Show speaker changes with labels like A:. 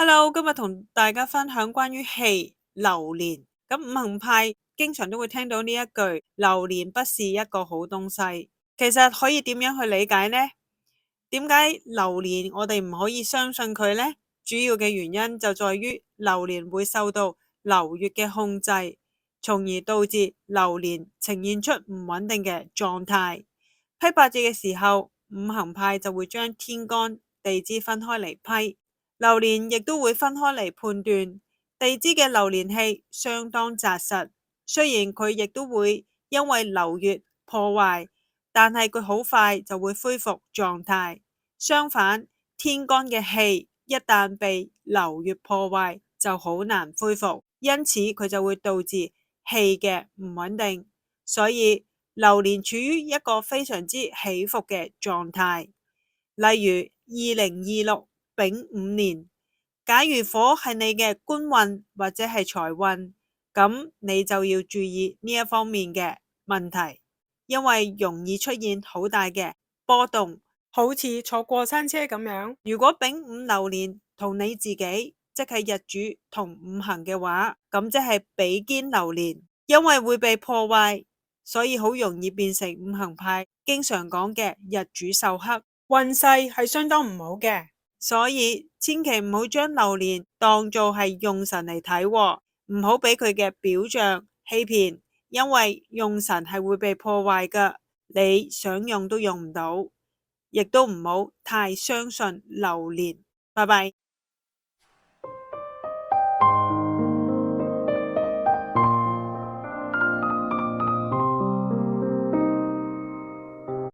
A: Hello，今日同大家分享關於氣流年。咁五行派經常都會聽到呢一句，流年不是一個好東西。其實可以點樣去理解呢？點解流年我哋唔可以相信佢呢？主要嘅原因就在於流年會受到流月嘅控制，從而導致流年呈現出唔穩定嘅狀態。批八字嘅時候，五行派就會將天干地支分開嚟批。流年亦都會分開嚟判斷，地支嘅流年氣相當紮實，雖然佢亦都會因為流月破壞，但係佢好快就會恢復狀態。相反，天干嘅氣一旦被流月破壞，就好難恢復，因此佢就會導致氣嘅唔穩定，所以流年處於一個非常之起伏嘅狀態。例如2026丙午年，假如火係你嘅官運或者係財運，咁你就要注意呢一方面嘅問題，因為容易出現好大嘅波動，好似坐過山車咁樣。如果丙午流年同你自己即係日主同五行嘅話，咁即係比肩流年，因為會被破壞，所以好容易變成五行派經常講嘅日主受克。運勢係相當唔好嘅，所以千祈唔好將流年當做係用神嚟睇，唔好俾佢嘅表象欺騙，因為用神係會被破壞噶，你想用都用唔到，亦都唔好太相信流年。拜拜。